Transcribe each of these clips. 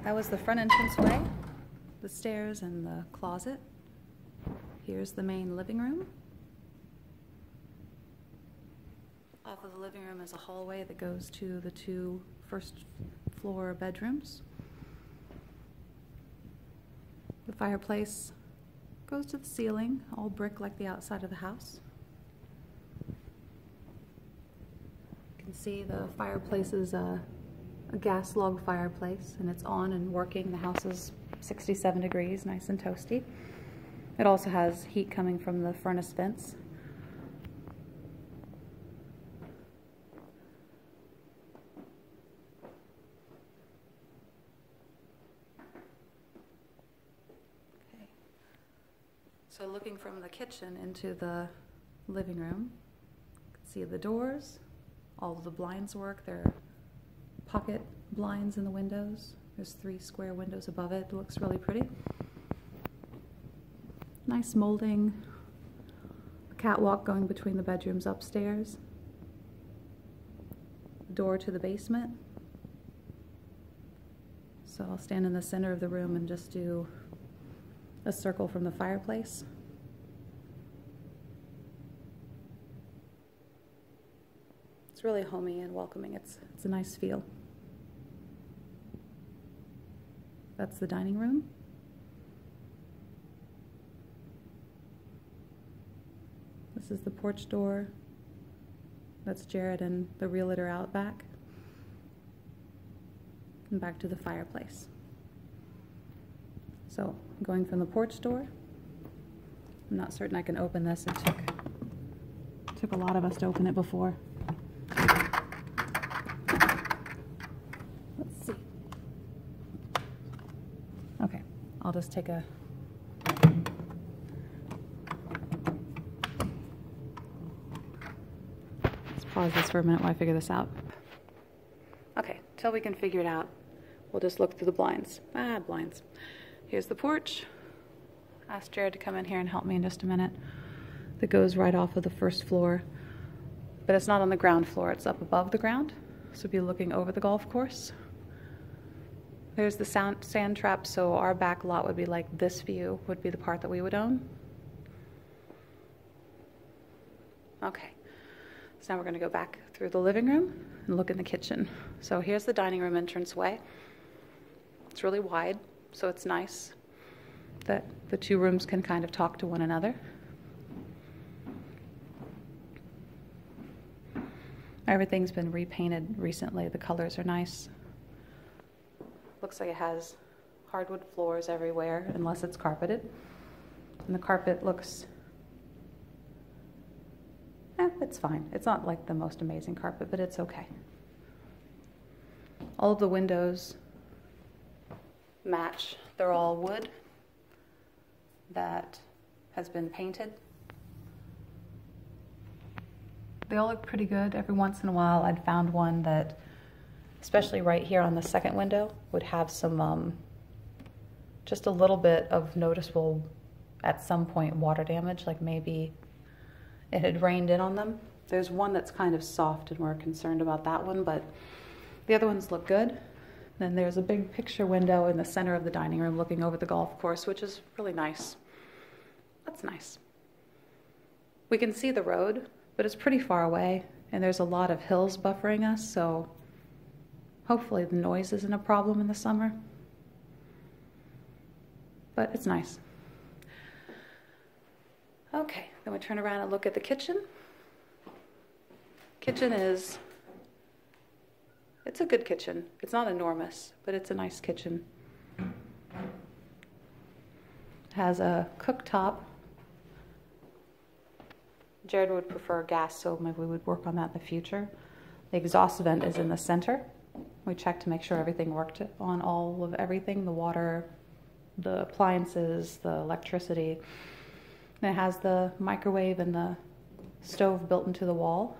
That was the front entranceway, the stairs and the closet. Here's the main living room. Off of the living room is a hallway that goes to the two first floor bedrooms. The fireplace goes to the ceiling, all brick like the outside of the house. You can see the fireplace is a gas log fireplace, and it's on and working. The house is 67 degrees, nice and toasty. It also has heat coming from the furnace vents. Okay. So looking from the kitchen into the living room, you can see the doors, all of the blinds work. They're pocket blinds in the windows. There's 3 square windows above it. It looks really pretty. Nice molding, a catwalk going between the bedrooms upstairs, door to the basement. So I'll stand in the center of the room and just do a circle from the fireplace. It's really homey and welcoming. It's a nice feel. That's the dining room. This is the porch door. That's Jared and the realtor out back. And back to the fireplace. So, going from the porch door. I'm not certain I can open this. It took a lot of us to open it before. Let's see. Okay, I'll just take a... Let's pause this for a minute while I figure this out. Okay, till we can figure it out, we'll just look through the blinds. Blinds. Here's the porch. Ask Jared to come in here and help me in just a minute. That goes right off of the first floor. But it's not on the ground floor, it's up above the ground. So we'll be looking over the golf course. There's the sand trap, so our back lot would be like this view, would be the part that we would own. Okay, so now we're gonna go back through the living room and look in the kitchen. So here's the dining room entranceway. It's really wide, so it's nice that the 2 rooms can kind of talk to one another. Everything's been repainted recently. The colors are nice. Looks like it has hardwood floors everywhere, unless it's carpeted. And the carpet looks, it's fine. It's not like the most amazing carpet, but it's okay. All of the windows match. They're all wood that has been painted. They all look pretty good. Every once in a while I'd found one that, especially right here on the second window, would have some, just a little bit of noticeable, at some point, water damage, like maybe it had rained in on them. There's one that's kind of soft and we're concerned about that one, but the other ones look good. Then there's a big picture window in the center of the dining room looking over the golf course, which is really nice. That's nice. We can see the road, but it's pretty far away, and there's a lot of hills buffering us, so hopefully the noise isn't a problem in the summer. But it's nice. Okay, then we turn around and look at the kitchen. Kitchen is, it's a good kitchen. It's not enormous, but it's a nice kitchen. It has a cooktop. Jared would prefer gas, so maybe we would work on that in the future. The exhaust vent is in the center. We checked to make sure everything worked on all of everything, the water, the appliances, the electricity. And it has the microwave and the stove built into the wall.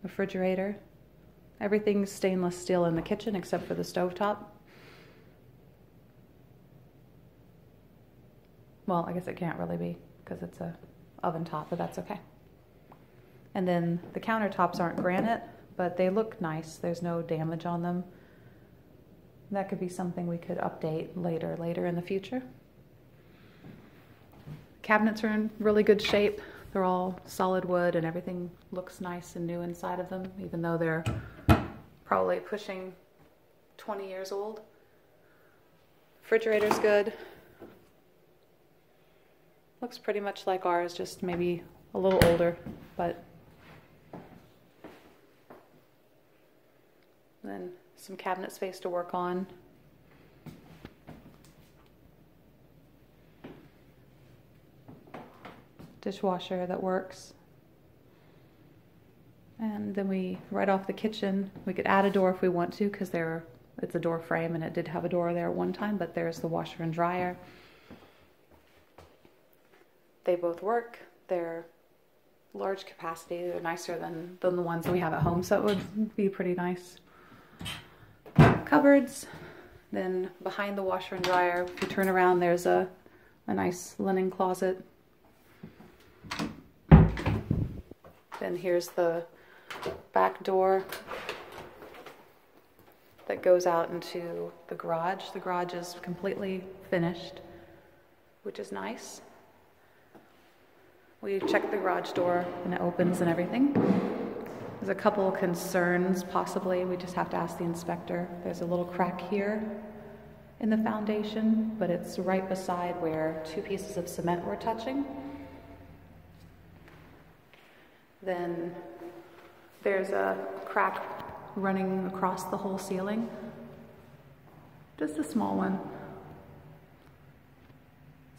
Refrigerator. Everything's stainless steel in the kitchen except for the stovetop. Well, I guess it can't really be because it's a oven top, but that's okay. And then the countertops aren't granite, but they look nice. There's no damage on them. that could be something we could update later in the future. Cabinets are in really good shape. They're all solid wood and everything looks nice and new inside of them, even though they're probably pushing 20 years old. Refrigerator's good. Looks pretty much like ours, just maybe a little older, but then some cabinet space to work on. Dishwasher that works. And then right off the kitchen, we could add a door if we want to, because it's a door frame and it did have a door there at one time, but there's the washer and dryer. They both work. They're large capacity. They're nicer than the ones we have at home, so it would be pretty nice. Cupboards. Then behind the washer and dryer, if you turn around, there's a nice linen closet. Then here's the back door that goes out into the garage. The garage is completely finished, which is nice. We checked the garage door and it opens and everything. There's a couple concerns, possibly. We just have to ask the inspector. There's a little crack here in the foundation, but it's right beside where two pieces of cement were touching. Then there's a crack running across the whole ceiling. Just a small one.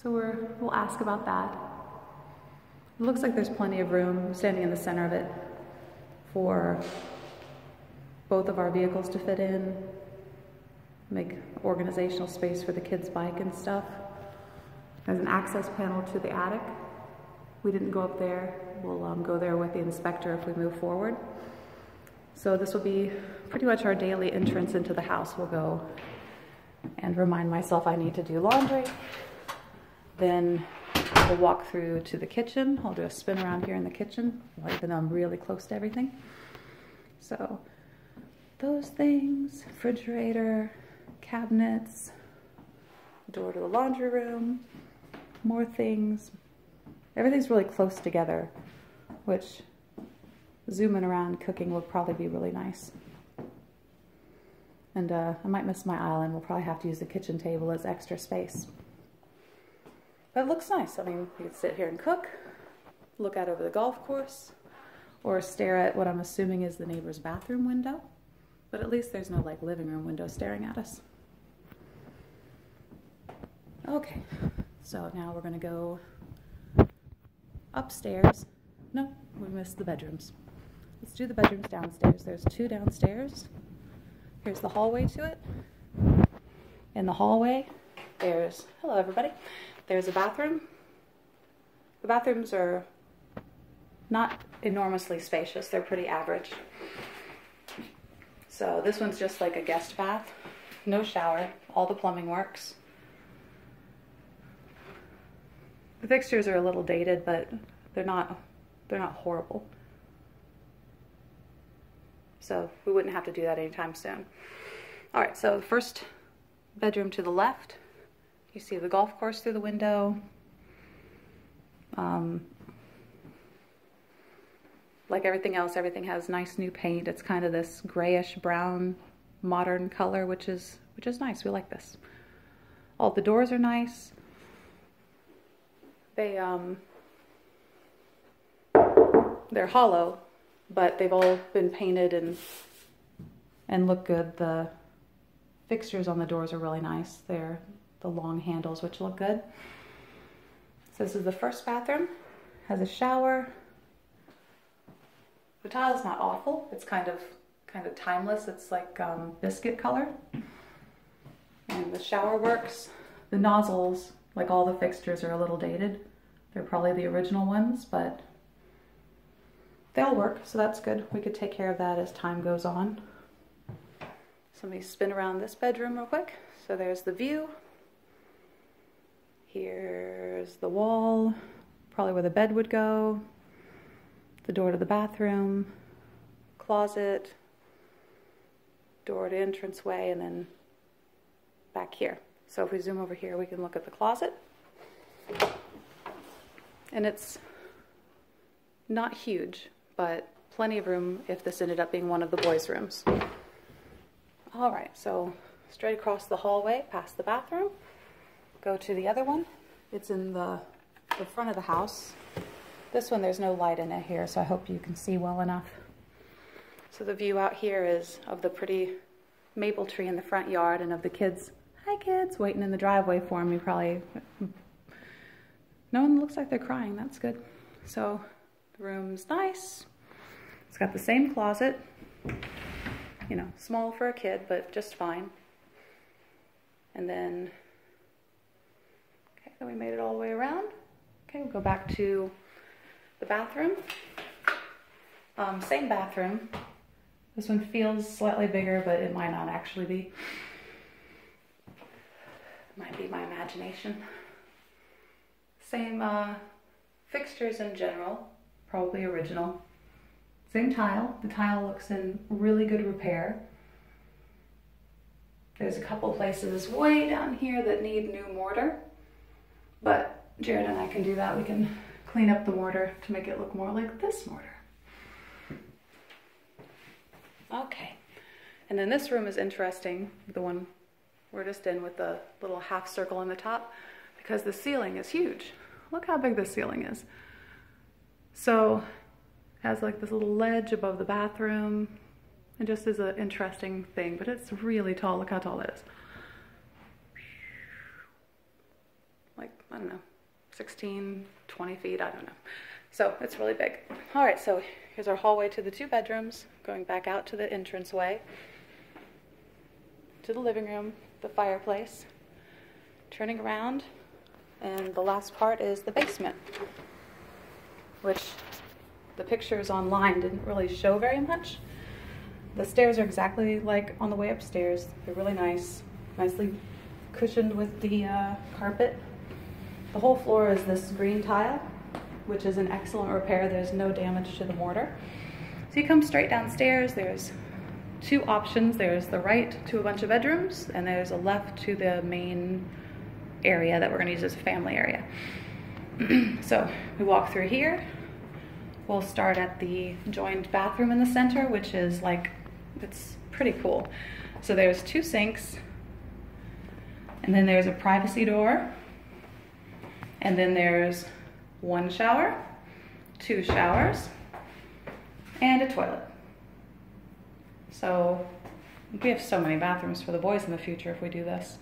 So we'll ask about that. It looks like there's plenty of room standing in the center of it for both of our vehicles to fit in, make organizational space for the kids' bike and stuff. There's an access panel to the attic. We didn't go up there. We'll go there with the inspector if we move forward. So this will be pretty much our daily entrance into the house. We'll go and remind myself I need to do laundry. Then we'll walk through to the kitchen. I'll do a spin around here in the kitchen, even though I'm really close to everything. So those things, refrigerator, cabinets, door to the laundry room, more things. Everything's really close together, which zooming around cooking would probably be really nice. And I might miss my island. We'll probably have to use the kitchen table as extra space. But it looks nice. I mean, you can sit here and cook, look out over the golf course, or stare at what I'm assuming is the neighbor's bathroom window. But at least there's no like living room window staring at us. Okay, so now we're gonna go upstairs. No, we missed the bedrooms. Let's do the bedrooms downstairs. There's two downstairs. Here's the hallway to it. In the hallway, hello everybody, there's a bathroom. The bathrooms are not enormously spacious. They're pretty average. So this one's just like a guest bath. No shower. All the plumbing works. The fixtures are a little dated, but they're not horrible. So we wouldn't have to do that anytime soon. All right, so the first bedroom to the left, you see the golf course through the window. Like everything else, everything has nice new paint. It's kind of this grayish brown modern color, which is nice. We like this. All the doors are nice. They're hollow, but they've all been painted and look good. The fixtures on the doors are really nice. They're the long handles, which look good. So this is the first bathroom. Has a shower. The tile's not awful. It's kind of timeless. It's like biscuit color. And the shower works. The nozzles, like all the fixtures, are a little dated. They're probably the original ones, but they'll work, so that's good. We could take care of that as time goes on. So let me spin around this bedroom real quick. So there's the view. Here's the wall, probably where the bed would go. The door to the bathroom, closet, door to entranceway, and then back here. So if we zoom over here, we can look at the closet. And it's not huge, but plenty of room if this ended up being one of the boys' rooms. All right, so straight across the hallway, past the bathroom, go to the other one. It's in the front of the house. This one, there's no light in it here, so I hope you can see well enough. So the view out here is of the pretty maple tree in the front yard and of the kids, hi kids, waiting in the driveway for me probably. No one looks like they're crying, that's good. So the room's nice. It's got the same closet, you know, small for a kid, but just fine. And then, okay, then we made it all the way around. Okay, we'll go back to the bathroom. Same bathroom. This one feels slightly bigger, but it might not actually be. Might be my imagination. Same fixtures in general, probably original. Same tile. The tile looks in really good repair. There's a couple places way down here that need new mortar, but Jared and I can do that. We can clean up the mortar to make it look more like this mortar. Okay, and then this room is interesting, the one we're just in with the little half circle on the top, because the ceiling is huge. Look how big this ceiling is. So it has like this little ledge above the bathroom. It just is an interesting thing, but it's really tall. Look how tall that is. Like, I don't know, 16, 20 feet, I don't know. So it's really big. All right, so here's our hallway to the 2 bedrooms, going back out to the entranceway, to the living room, the fireplace, turning around, and the last part is the basement, which the pictures online didn't really show very much. The stairs are exactly like on the way upstairs. They're really nice, nicely cushioned with the carpet. The whole floor is this green tile, which is in excellent repair. There's no damage to the mortar. So you come straight downstairs. There's 2 options. There's the right to a bunch of bedrooms, and there's a left to the main area that we're going to use as a family area. So we walk through here. We'll start at the joined bathroom in the center, which is like, it's pretty cool. So there's 2 sinks, and then there's a privacy door, and then there's 1 shower, 2 showers, and a toilet. So we have so many bathrooms for the boys in the future if we do this.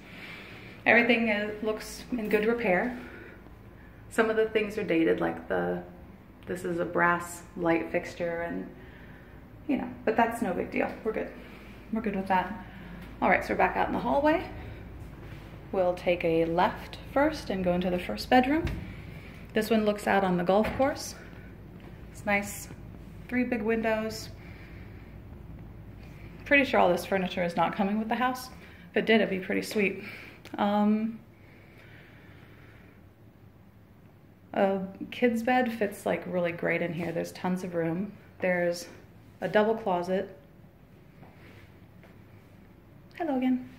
Everything looks in good repair. Some of the things are dated, like this is a brass light fixture, and you know, but that's no big deal. We're good. We're good with that. All right, so we're back out in the hallway. We'll take a left first and go into the first bedroom. This one looks out on the golf course. It's nice, 3 big windows. Pretty sure all this furniture is not coming with the house. If it did, it'd be pretty sweet. A kid's bed fits like really great in here. There's tons of room. There's a double closet. Hi, Logan.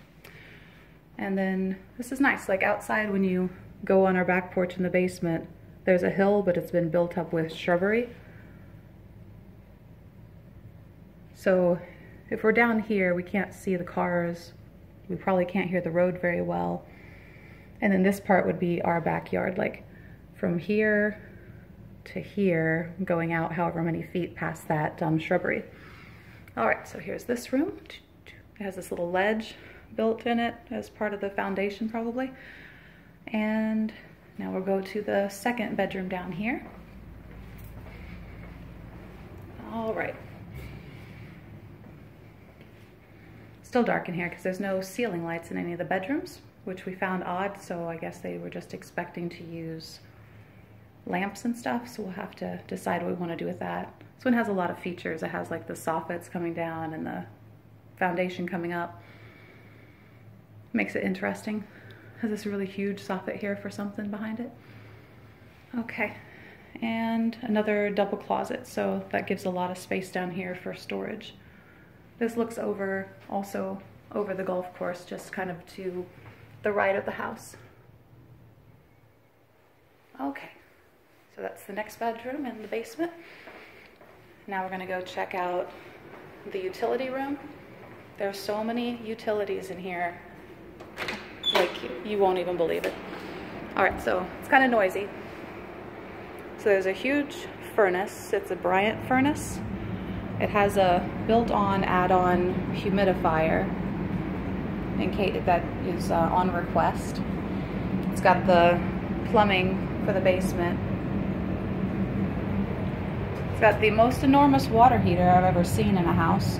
And then this is nice, like outside when you go on our back porch in the basement, there's a hill, but it's been built up with shrubbery. So if we're down here, we can't see the cars. We probably can't hear the road very well. And then this part would be our backyard, like from here to here, going out however many feet past that shrubbery. All right, so here's this room. It has this little ledge built in it as part of the foundation probably. And now we'll go to the second bedroom down here. All right. Still dark in here because there's no ceiling lights in any of the bedrooms, which we found odd, so I guess they were just expecting to use lamps and stuff, so we'll have to decide what we want to do with that. This one has a lot of features. It has like the soffits coming down and the foundation coming up. Makes it interesting. Has this really huge soffit here for something behind it. Okay, and another double closet, so that gives a lot of space down here for storage. This looks over, also over the golf course, just kind of to the right of the house. Okay, so that's the next bedroom in the basement. Now we're gonna go check out the utility room. There's so many utilities in here, like you won't even believe it. All right, so it's kind of noisy. So there's a huge furnace. It's a Bryant furnace. It has a built-on add-on humidifier in case that is on request. It's got the plumbing for the basement. It's got the most enormous water heater I've ever seen in a house.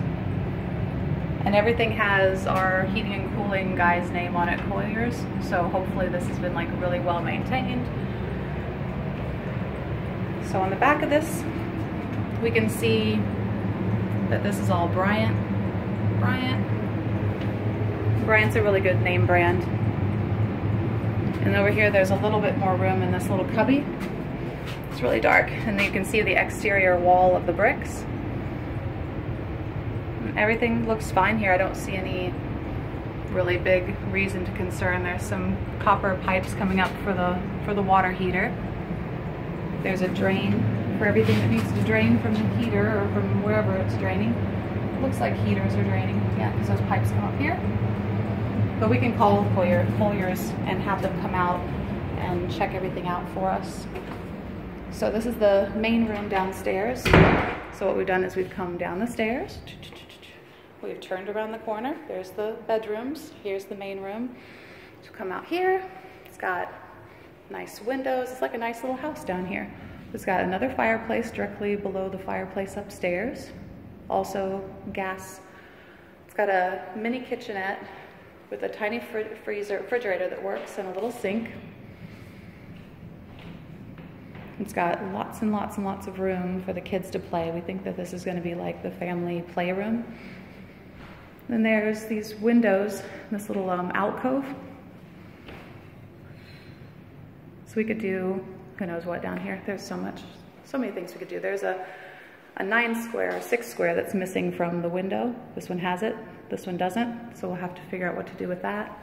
And everything has our heating and cooling guy's name on it, Colliers. So hopefully this has been like really well maintained. So on the back of this, we can see that this is all Bryant. Bryant's a really good name brand. And over here, there's a little bit more room in this little cubby. It's really dark, and you can see the exterior wall of the bricks. And everything looks fine here. I don't see any really big reason to concern. There's some copper pipes coming up for the water heater. There's a drain for everything that needs to drain from the heater or from wherever it's draining. It looks like heaters are draining, yeah, because those pipes come up here. But we can call Colliers and have them come out and check everything out for us. So this is the main room downstairs. So what we've done is we've come down the stairs. We've turned around the corner. There's the bedrooms. Here's the main room. So come out here. It's got nice windows. It's like a nice little house down here. It's got another fireplace directly below the fireplace upstairs. Also gas. It's got a mini kitchenette with a tiny refrigerator that works and a little sink. It's got lots and lots and lots of room for the kids to play. We think that this is going to be like the family playroom. Then there's these windows, this little alcove. So we could do, who knows what down here. There's so many things we could do. There's a 9 square, 6 square that's missing from the window. This one has it, this one doesn't. So we'll have to figure out what to do with that.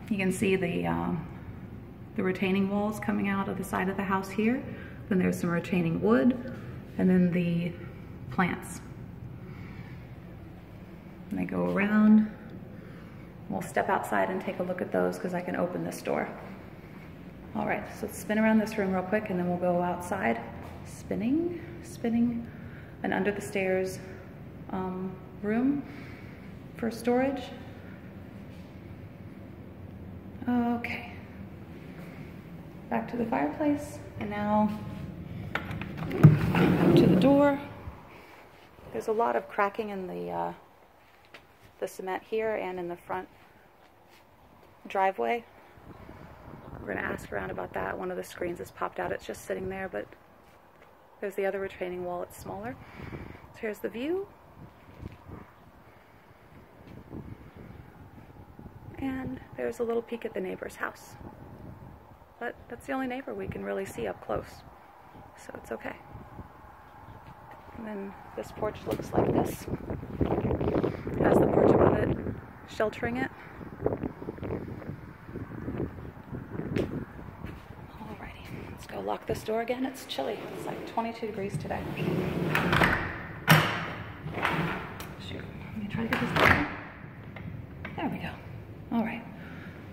You can see the retaining walls coming out of the side of the house here. Then there's some retaining wood, and then the plants. And they go around. We'll step outside and take a look at those because I can open this door. All right, so let's spin around this room real quick and then we'll go outside. Spinning, and under the stairs room for storage. Okay. Back to the fireplace, and now to the door. There's a lot of cracking in the cement here and in the front driveway. We're gonna ask around about that. One of the screens has popped out. It's just sitting there, but there's the other retaining wall. It's smaller. So here's the view. And there's a little peek at the neighbor's house. But that's the only neighbor we can really see up close, so it's okay. And then this porch looks like this. It has the porch above it, sheltering it. Alrighty, let's go lock this door again. It's chilly. It's like 22 degrees today. Shoot, let me try to get this down. There we go. All right,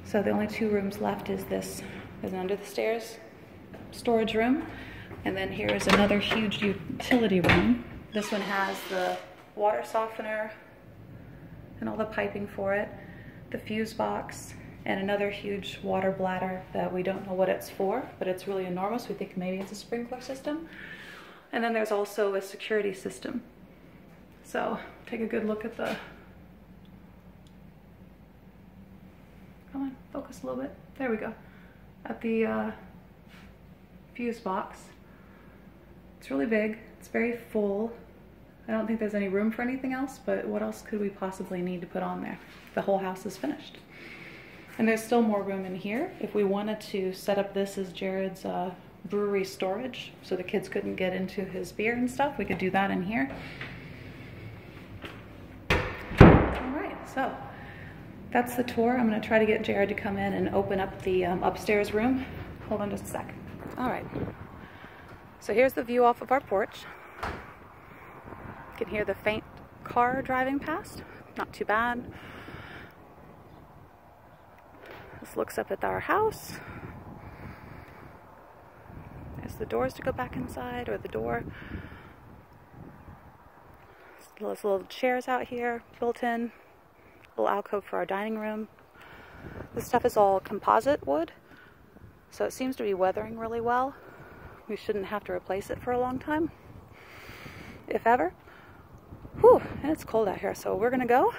so the only 2 rooms left is this. There's an under the stairs storage room, and then here is another huge utility room. This one has the water softener and all the piping for it, the fuse box, and another huge water bladder that we don't know what it's for, but it's really enormous. We think maybe it's a sprinkler system. And then there's also a security system. So take a good look at the, come on, focus a little bit. There we go. At the fuse box. It's really big. It's very full. I don't think there's any room for anything else, but what else could we possibly need to put on there? The whole house is finished. And there's still more room in here. If we wanted to set up this as Jared's brewery storage, so the kids couldn't get into his beer and stuff, we could do that in here. All right, so that's the tour. I'm gonna try to get Jared to come in and open up the upstairs room. Hold on just a sec. All right, so here's the view off of our porch. You can hear the faint car driving past, not too bad. This looks up at our house. There's the doors to go back inside, or the door. There's little chairs out here, built in. Little alcove for our dining room. This stuff is all composite wood, so it seems to be weathering really well. We shouldn't have to replace it for a long time, if ever. Whew, and it's cold out here, so we're gonna go.